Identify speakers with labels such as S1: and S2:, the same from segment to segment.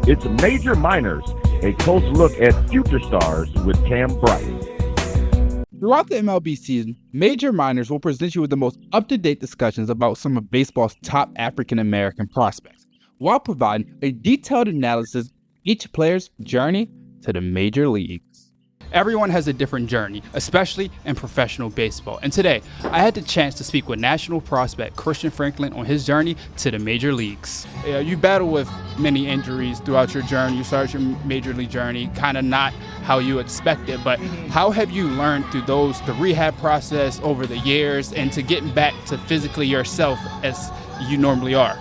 S1: It's Major Minors, a close look at future stars with Cam Bryant.
S2: Throughout the MLB season, Major Minors will present you with the most up-to-date discussions about some of baseball's top African-American prospects, while providing a detailed analysis of each player's journey to the major leagues. Everyone has a different journey, especially in professional baseball. And today, I had the chance to speak with national prospect Christian Franklin on his journey to the major leagues. You battle with many injuries throughout your journey. You started your major league journey kind of not how you expected, but how have you learned through the rehab process over the years and to getting back to physically yourself as you normally are?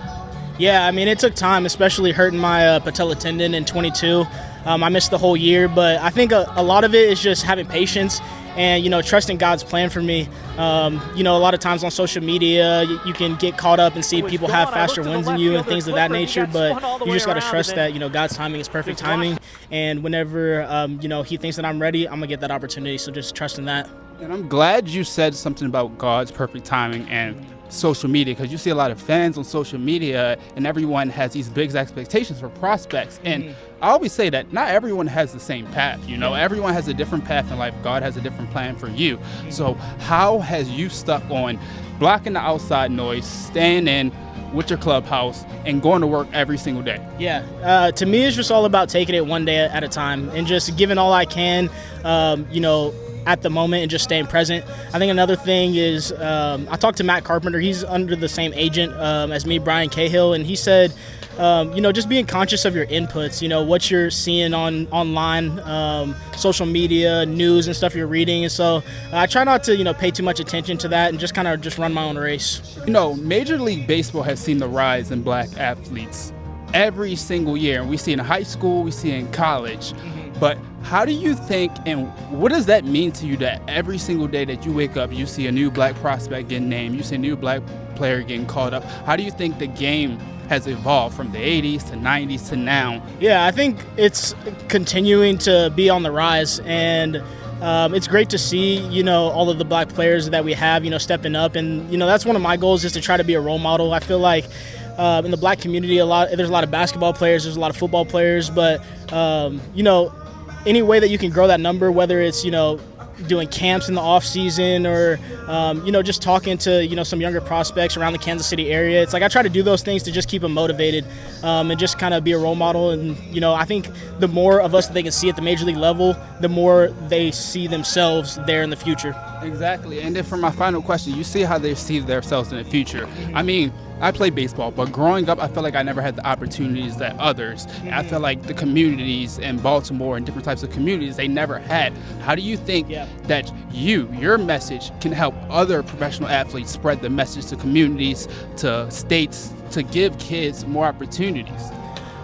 S3: Yeah, I mean, it took time, especially hurting my patella tendon in 22. I missed the whole year, but I think a lot of it is just having patience and, trusting God's plan for me. A lot of times on social media, you can get caught up and see people have faster wins than you and things of that nature, but you just got to trust that, God's timing is perfect timing. And whenever, he thinks that I'm ready, I'm going to get that opportunity. So just trusting that.
S2: And I'm glad you said something about God's perfect timing and social media, because you see a lot of fans on social media and everyone has these big expectations for prospects. And I always say that not everyone has the same path. Everyone has a different path in life. God has a different plan for you. So how has you stuck on blocking the outside noise, staying in with your clubhouse and going to work every single day?
S3: Yeah, to me, it's just all about taking it one day at a time and just giving all I can, at the moment and just staying present. I think another thing is I talked to Matt Carpenter. He's under the same agent as me, Brian Cahill, and he said, just being conscious of your inputs, what you're seeing online, social media, news and stuff you're reading. And so I try not to, pay too much attention to that and just kind of just run my own race.
S2: Major League Baseball has seen the rise in black athletes every single year. And we see it in high school, we see it in college. But how do you think, and what does that mean to you that every single day that you wake up, you see a new black prospect getting named, you see a new black player getting called up? How do you think the game has evolved from the 80s to 90s to now?
S3: Yeah, I think it's continuing to be on the rise, and it's great to see, all of the black players that we have, stepping up. And, that's one of my goals, is to try to be a role model. I feel like in the black community, there's a lot of basketball players, there's a lot of football players, but, any way that you can grow that number, whether it's, doing camps in the off season or, just talking to, some younger prospects around the Kansas City area. It's like I try to do those things to just keep them motivated and just kind of be a role model. And, I think the more of us that they can see at the major league level, the more they see themselves there in the future.
S2: Exactly. And then for my final question, you see how they see themselves in the future. I mean, I played baseball, but growing up, I felt like I never had the opportunities that others. I felt like the communities in Baltimore and different types of communities, they never had. How do you think that your message can help other professional athletes spread the message to communities, to states, to give kids more opportunities?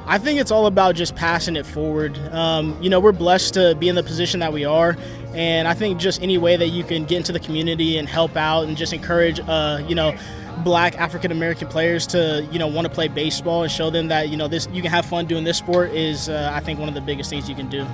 S3: I think it's all about just passing it forward. We're blessed to be in the position that we are. And I think just any way that you can get into the community and help out and just encourage, black African-American players to, want to play baseball and show them that, this you can have fun doing this sport is, I think, one of the biggest things you can do.